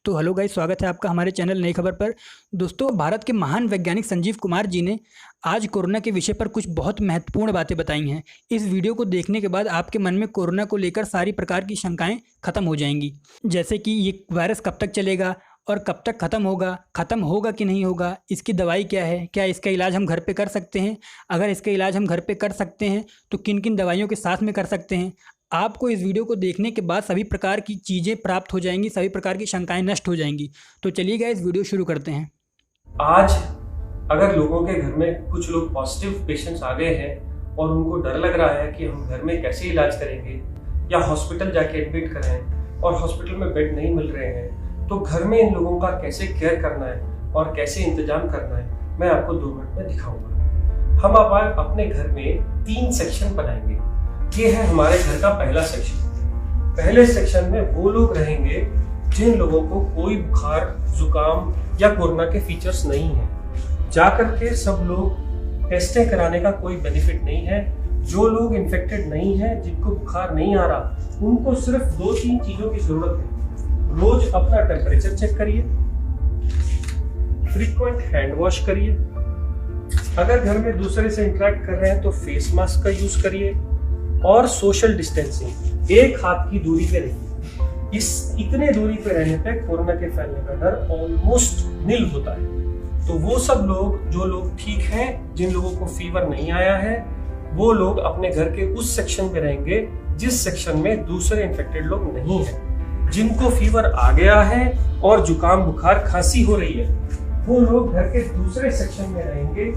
तो hello guys, स्वागत है आपका हमारे चैनल नई खबर पर। दोस्तों, भारत के महान वैज्ञानिक संजीव कुमार जी ने आज कोरोना के विषय पर कुछ बहुत महत्वपूर्ण बातें बताई हैं। इस वीडियो को देखने के बाद आपके मन में कोरोना को लेकर सारी प्रकार की शंकाएं खत्म हो जाएंगी, जैसे कि ये वायरस कब तक चलेगा और कब तक ख़त्म होगा कि नहीं होगा, इसकी दवाई क्या है, क्या इसका इलाज हम घर पे कर सकते हैं, अगर इसका इलाज हम घर पे कर सकते हैं तो किन किन दवाइयों के साथ में कर सकते हैं। आपको इस वीडियो को देखने के बाद सभी प्रकार की चीज़ें प्राप्त हो जाएंगी, सभी प्रकार की शंकाएं नष्ट हो जाएंगी। तो चलिए गाइस, वीडियो शुरू करते हैं। आज अगर लोगों के घर में कुछ लोग पॉजिटिव पेशेंट्स आ गए हैं और उनको डर लग रहा है कि हम घर में कैसे इलाज करेंगे या हॉस्पिटल जाके एडमिट करें और हॉस्पिटल में बेड नहीं मिल रहे हैं, तो घर में इन लोगों का कैसे केयर करना है और कैसे इंतजाम करना है, मैं आपको 2 मिनट में दिखाऊंगा। हम अपने घर में 3 सेक्शन बनाएंगे। ये है हमारे घर का पहला सेक्शन। पहले सेक्शन में वो लोग रहेंगे जिन लोगों को कोई बुखार, जुकाम या कोरोना के फीचर्स नहीं है। जाकर के सब लोग टेस्टें कराने का कोई बेनिफिट नहीं है। जो लोग इन्फेक्टेड नहीं है, जिनको बुखार नहीं आ रहा, उनको सिर्फ 2-3 चीजों की जरूरत है। रोज अपना टेम्परेचर चेक करिए, फ्रीक्वेंट हैंड वॉश करिए, अगर घर में दूसरे से इंटरेक्ट कर रहे हैं तो फेस मास्क का यूज करिए और सोशल डिस्टेंसिंग, 1 हाथ की दूरी पे रहिए। इतने दूरी पे रहने पे कोरोना के फैलने का डर ऑलमोस्ट निल होता है। तो वो सब लोग, जो लोग ठीक हैं, जिन लोगों को फीवर नहीं आया है, वो लोग अपने घर के उस सेक्शन में रहेंगे जिस सेक्शन में दूसरे इन्फेक्टेड लोग नहीं है। जिनको फीवर आ गया है और जुकाम, बुखार, खांसी हो रही है, वो लोग घर के दूसरे सेक्शन में रहेंगे।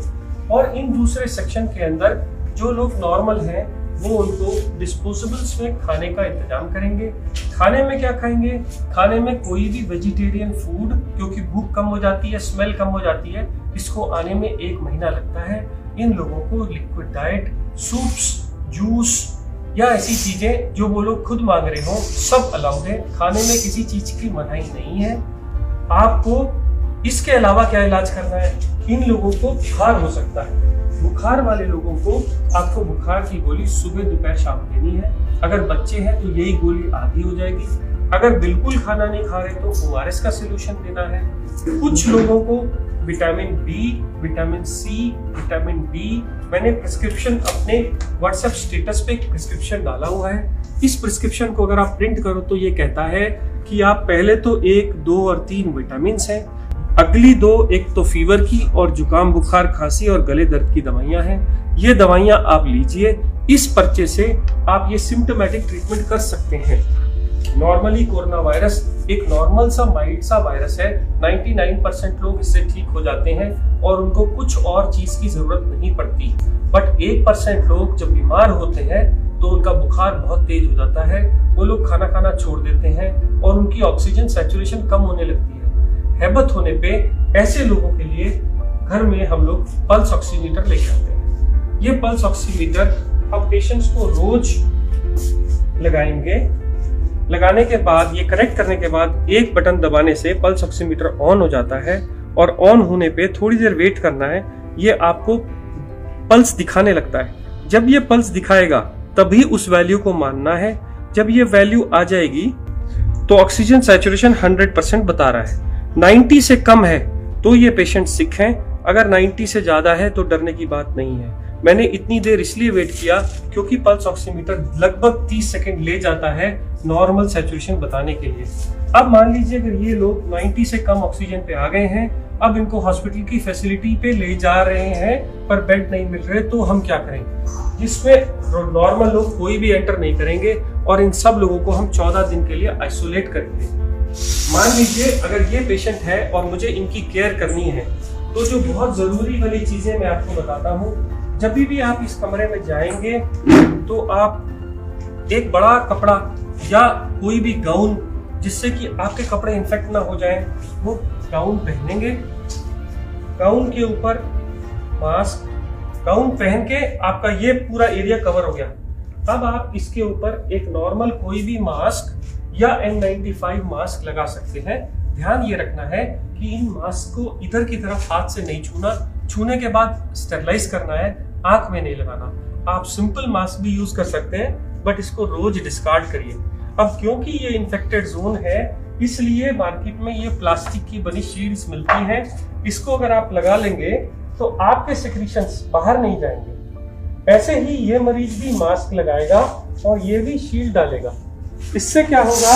और इन दूसरे सेक्शन के अंदर जो लोग नॉर्मल हैं, वो उनको डिस्पोजेबल्स में खाने का इंतजाम करेंगे। खाने में क्या खाएंगे? खाने में कोई भी वेजिटेरियन फूड, क्योंकि भूख कम हो जाती है, स्मेल कम हो जाती है, इसको आने में 1 महीना लगता है। इन लोगों को लिक्विड डाइट, सूप्स, जूस या ऐसी चीजें जो वो लोग खुद मांग रहे हो, सब अलाउड है। खाने में किसी चीज की मनाही नहीं है। आपको इसके अलावा क्या इलाज करना है? इन लोगों को बुखार हो सकता है। बुखार वाले लोगों को आपको बुखार की गोली सुबह, दोपहर, शाम देनी है। अगर बच्चे हैं तो यही गोली आधी हो जाएगी। अगर बिल्कुल खाना नहीं खा रहे तो ORS का सोल्यूशन देना है। कुछ लोगों को vitamin B, vitamin C, vitamin D, मैंने प्रिस्क्रिप्शन अपने व्हाट्सएप स्टेटस पे एक प्रिस्क्रिप्शन डाला हुआ है। इस प्रिस्क्रिप्शन को अगर आप प्रिंट करो तो ये कहता है कि आप पहले तो 1, 2 और 3 विटामिन हैं, अगली 2, एक तो फीवर की और जुकाम, बुखार, खांसी और गले दर्द की दवाइयां हैं। ये दवाइयां आप लीजिए। इस पर्चे से आप ये सिम्टोमेटिक ट्रीटमेंट कर सकते हैं। नॉर्मली कोरोना वायरस एक नॉर्मल सा माइल्ड सा वायरस है। 99% लोग इससे ठीक हो जाते हैं और उनको कुछ और चीज की जरूरत नहीं पड़ती। बट 1% लोग जब बीमार होते हैं तो उनका बुखार बहुत तेज हो जाता है, वो लोग खाना खाना छोड़ देते हैं और उनकी ऑक्सीजन सैचुरेशन कम होने लगती है। हैबत होने पे ऐसे लोगों के लिए घर में हम लोग पल्स ऑक्सीमीटर लेके आते हैं। ये पल्स ऑक्सीमीटर हम पेशेंट्स को रोज लगाएंगे। लगाने के बाद, ये कनेक्ट करने के बाद, एक बटन दबाने से पल्स ऑक्सीमीटर ऑन हो जाता है और ऑन होने पे थोड़ी देर वेट करना है। ये आपको पल्स दिखाने लगता है। जब ये पल्स दिखाएगा तभी उस वैल्यू को मानना है। जब ये वैल्यू आ जाएगी तो ऑक्सीजन सैचुरेशन 100% बता रहा है। 90 से कम है तो ये पेशेंट सिक हैं, अगर 90 से ज्यादा है तो डरने की बात नहीं है। मैंने इतनी देर इसलिए वेट किया क्योंकि पल्स ऑक्सीमीटर लगभग 30 सेकंड ले जाता है नॉर्मल सैचुरेशन बताने के लिए। अब मान लीजिए अगर ये लोग 90 से कम ऑक्सीजन पे आ गए हैं, अब इनको हॉस्पिटल की फैसिलिटी पे ले जा रहे हैं पर बेड नहीं मिल रहे, तो हम क्या करेंगे? जिसमें नॉर्मल लोग कोई भी एंटर नहीं करेंगे और इन सब लोगों को हम 14 दिन के लिए आइसोलेट करेंगे। मान लीजिए अगर ये पेशेंट है और मुझे इनकी केयर करनी है, तो जो बहुत जरूरी वाली चीजें मैं आपको बताता हूँ। जब भी आप इस कमरे में जाएंगे तो आप एक बड़ा कपड़ा या कोई भी गाउन, जिससे कि आपके कपड़े इन्फेक्ट ना हो जाएं, वो गाउन पहनेंगे। गाउन के ऊपर मास्क, गाउन पहन के आपका ये पूरा एरिया कवर हो गया। अब आप इसके ऊपर एक नॉर्मल कोई भी मास्क या N95 मास्क लगा सकते हैं। ध्यान ये रखना है कि इन मास्क को इधर की तरफ हाथ से नहीं छूना। छूने के बाद स्टेरलाइज करना है, आंख में नहीं लगाना। आप सिंपल मास्क भी यूज कर सकते हैं, बट इसको रोज डिस्कार्ड करिए। अब क्योंकि ये इन्फेक्टेड जोन है, इसलिए मार्केट में ये प्लास्टिक की बनी शील्ड्स मिलती हैं। इसको अगर आप लगा लेंगे तो आपके सेक्रीशंस बाहर नहीं जाएंगे। ऐसे ही ये मरीज भी मास्क लगाएगा और ये भी शील्ड डालेगा। इससे क्या होगा,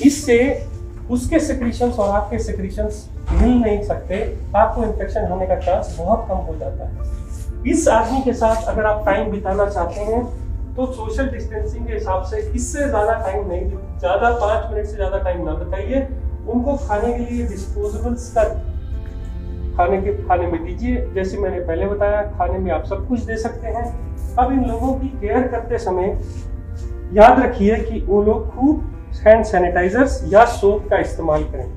इससे उसके सेक्रीशंस और आपके सेक्रीशंस मिल नहीं सकते, आपको इन्फेक्शन होने का चांस बहुत कम हो जाता है। इस आदमी के साथ अगर आप टाइम बिताना चाहते हैं तो सोशल डिस्टेंसिंग के हिसाब से इससे ज्यादा टाइम नहीं, ज्यादा 5 मिनट से ज्यादा टाइम ना बताइए। उनको खाने के लिए डिस्पोजेबल्स का खाने में दीजिए। जैसे मैंने पहले बताया, खाने में आप सब कुछ दे सकते हैं। अब इन लोगों की केयर करते समय याद रखिए कि वो लोग खूब हैंड सैनिटाइजर्स या सोप का इस्तेमाल करें।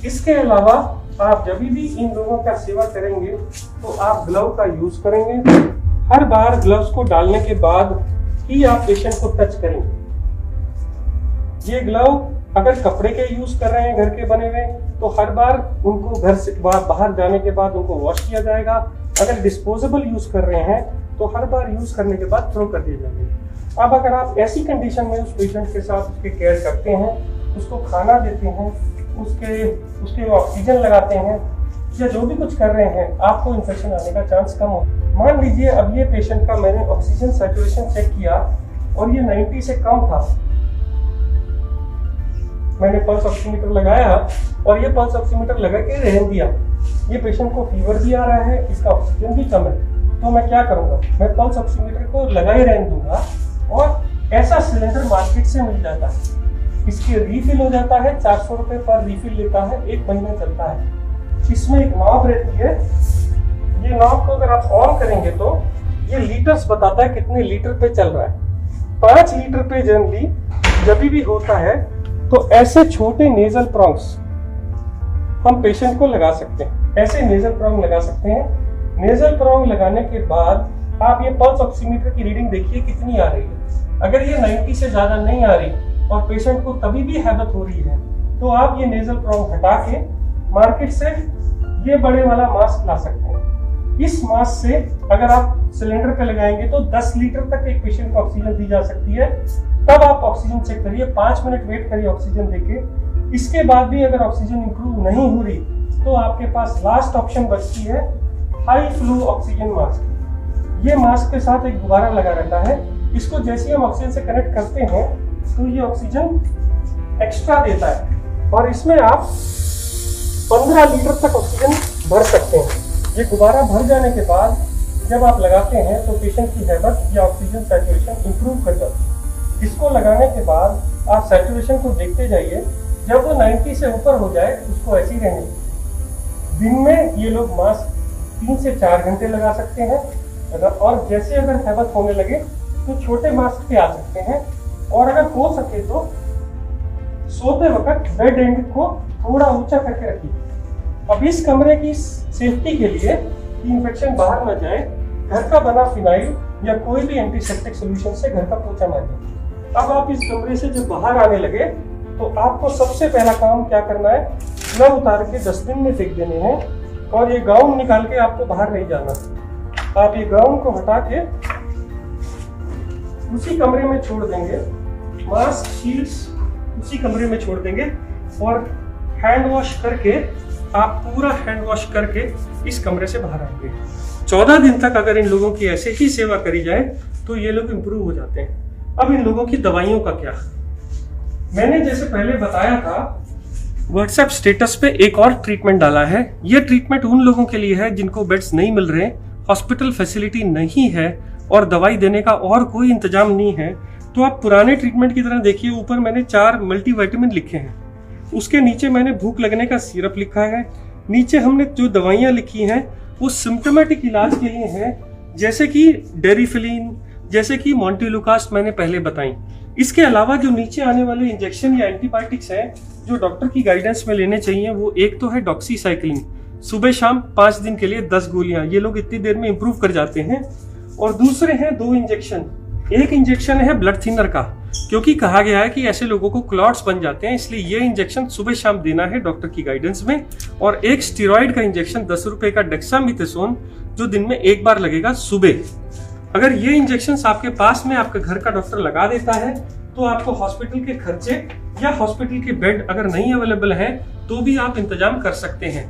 इसके अलावा आप जब भी इन लोगों का सेवा करेंगे तो आप ग्लव का यूज करेंगे। हर बार ग्लव्स को डालने के बाद ही आप पेशेंट को टच करेंगे। ये ग्लव अगर कपड़े के यूज कर रहे हैं घर के बने हुए, तो हर बार उनको घर से बाहर जाने के बाद उनको वॉश किया जाएगा। अगर डिस्पोजेबल यूज कर रहे हैं तो हर बार यूज करने के बाद थ्रो कर दिए जाएंगे। अब अगर आप ऐसी कंडीशन में उस पेशेंट के साथ उसके केयर करते हैं, उसको खाना देते हैं, उसके ऑक्सीजन लगाते हैं या जो भी कुछ कर रहे हैं, आपको इन्फेक्शन आने का चांस कम हो। मान लीजिए अब ये पेशेंट का मैंने ऑक्सीजन सैचुरेशन चेक किया और ये 90 से कम था। मैंने पल्स ऑक्सीमीटर लगाया और ये पल्स ऑक्सीमीटर लगा के रहने दिया। ये पेशेंट को फीवर भी आ रहा है, इसका ऑक्सीजन भी कम है, तो मैं क्या करूंगा, मैं पल्स ऑक्सीमीटर को लगा ही रहने दूंगा। और ऐसा सिलेंडर मार्केट से मिल जाता है, इसकी रीफिल हो जाता है, 400 रुपए पर रीफिल लेता है, 1 महीना चलता है। इसमें एक नॉब रहती है, ये नॉब को अगर आप ऑन करेंगे तो ये लीटर्स बताता है कितने लीटर पे चल रहा है। 5 लीटर पे जनरली जब भी होता है तो ऐसे छोटे नेजल प्रॉन्ग्स हम पेशेंट को लगा सकते हैं। ऐसे नेजल प्रॉन्ग लगा सकते हैं। नेजल प्रॉन्ग लगाने के बाद आप ये पल्स ऑक्सीमीटर की रीडिंग देखिए कितनी आ रही है। अगर ये 90 से ज्यादा नहीं आ रही और पेशेंट को तभी भी हैबत हो रही है, तो आप ये नेजल प्रॉन्ग हटा के मार्केट से ये बड़े वाला मास्क ला सकते हैं। इस मास्क से अगर आप सिलेंडर पे लगाएंगे तो 10 लीटर तक एक पेशेंट को ऑक्सीजन दी जा सकती है। तब आप ऑक्सीजन चेक करिए, 5 मिनट वेट करिए ऑक्सीजन देके। इसके बाद भी अगर ऑक्सीजन इंप्रूव नहीं हो रही तो आपके पास लास्ट ऑप्शन बचती है हाई फ्लो ऑक्सीजन मास्क। ये मास्क के साथ एक गुब्बारा लगा रहता है, इसको जैसे हम ऑक्सीजन से कनेक्ट करते हैं तो ये ऑक्सीजन एक्स्ट्रा देता है और इसमें आप 15 लीटर तक ऑक्सीजन भर सकते हैं। ये गुब्बारा भर जाने के बाद जब आप लगाते हैं तो पेशेंट की हैबत या ऑक्सीजन सैचुरेशन इंप्रूव कर जाती है। इसको लगाने के बाद आप सैचुरेशन को देखते जाइए, जब वो 90 से ऊपर हो जाए उसको ऐसे ही रहने दीजिए। दिन में ये लोग मास्क 3 से 4 घंटे लगा सकते हैं और जैसे अगर हैबत होने लगे तो छोटे मास्क पे आ सकते हैं। और अगर हो सके तो सोते वक्त बेड एंड को थोड़ा ऊंचा करके रखिए। अब इस कमरे की सेफ्टी के लिए इन्फेक्शन बाहर न जाए, घर का बना फिनाइल या कोई भी एंटीसेप्टिक सॉल्यूशन से घर का पोछा मारिए। अब आप इस कमरे से जब बाहर आने लगे तो आपको सबसे पहला काम क्या करना है, ग्लव उतार के डस्टबिन में फेंक देने हैं और ये गाउन निकाल के आपको बाहर नहीं जाना। आप ये गाउन को हटा के उसी कमरे में छोड़ देंगे, मास्क शील्ड्स उसी कमरे में छोड़ देंगे और हैंड वॉश करके आप पूरा हैंड वॉश करके इस कमरे से बाहर आएंगे। 14 दिन तक अगर इन लोगों की ऐसे ही सेवा करी जाए तो ये लोग इंप्रूव हो जाते हैं। अब इन लोगों की दवाइयों का क्या, मैंने जैसे पहले बताया था व्हाट्सएप स्टेटस पे एक और ट्रीटमेंट डाला है। ये ट्रीटमेंट उन लोगों के लिए है जिनको बेड्स नहीं मिल रहे, हॉस्पिटल फैसिलिटी नहीं है और दवाई देने का और कोई इंतजाम नहीं है। तो आप पुराने ट्रीटमेंट की तरह देखिए, ऊपर मैंने 4 मल्टीविटामिन लिखे हैं, उसके नीचे मैंने भूख लगने का सिरप लिखा है, नीचे हमने जो दवाइयाँ लिखी हैं वो सिम्टोमेटिक इलाज के लिए हैं, जैसे कि डेरिफिलिन, जैसे कि मॉन्टेलुकास्ट मैंने पहले बताई। इसके अलावा जो नीचे आने वाले इंजेक्शन या एंटीबायोटिक्स हैं जो डॉक्टर की गाइडेंस में लेने चाहिए, वो एक तो है डॉक्सीसाइक्लिन, सुबह शाम 5 दिन के लिए 10 गोलियां, ये लोग इतनी देर में इंप्रूव कर जाते हैं। और दूसरे हैं 2 इंजेक्शन, एक इंजेक्शन है ब्लड थिनर का, क्योंकि कहा गया है कि ऐसे लोगों को क्लॉट्स बन जाते हैं, इसलिए ये इंजेक्शन सुबह शाम देना है डॉक्टर की गाइडेंस में। और एक स्टीरॉइड का इंजेक्शन 10 रुपए का डेक्सामेथासोन, जो दिन में 1 बार लगेगा सुबह। अगर ये इंजेक्शन आपके पास में आपके घर का डॉक्टर लगा देता है तो आपको हॉस्पिटल के खर्चे या हॉस्पिटल के बेड अगर नहीं अवेलेबल हैं तो भी आप इंतजाम कर सकते हैं।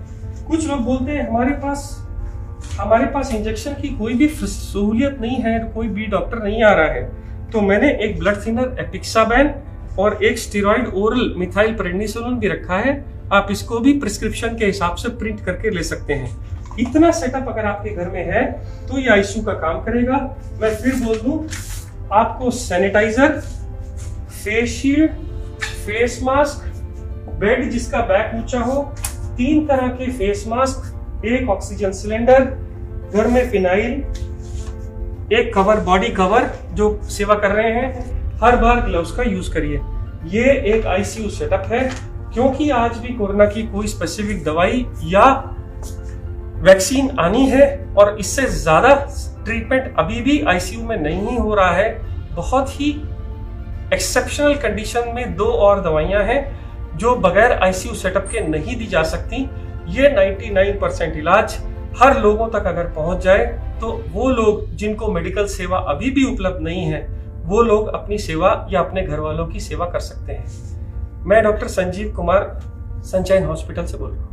कुछ लोग बोलते हैं हमारे पास इंजेक्शन की कोई भी सहूलियत नहीं है, कोई भी डॉक्टर नहीं आ रहा है, तो मैंने एक ब्लड थिनर एपिक्साबैन और एक स्टेरॉइड ओरल मिथाइल प्रेडनिसोलोन भी रखा है। आप इसको भी प्रिस्क्रिप्शन के हिसाब से प्रिंट करके ले सकते हैं। इतना सेटअप अगर आपके घर में है तो ये आईसीयू का काम करेगा। मैं फिर बोल दूं, आपको sanitizer, face shield, face mask, bed जिसका बैक ऊंचा हो, 3 तरह के फेस मास्क, एक ऑक्सीजन सिलेंडर, घर में फिनाइल, एक कवर, बॉडी कवर जो सेवा कर रहे हैं, हर बार ग्लव्स का यूज करिए। ये एक आईसीयू सेटअप है, क्योंकि आज भी कोरोना की कोई स्पेसिफिक दवाई या वैक्सीन आनी है और इससे ज्यादा ट्रीटमेंट अभी भी आईसीयू में नहीं हो रहा है। बहुत ही एक्सेप्शनल कंडीशन में 2 और दवाइयां हैं जो बगैर आईसीयू सेटअप के नहीं दी जा सकती। ये 99% इलाज हर लोगों तक अगर पहुंच जाए तो वो लोग जिनको मेडिकल सेवा अभी भी उपलब्ध नहीं है, वो लोग अपनी सेवा या अपने घर वालों की सेवा कर सकते हैं। मैं doctor Sanjeev Kumar sunshine hospital से बोल रहा हूँ।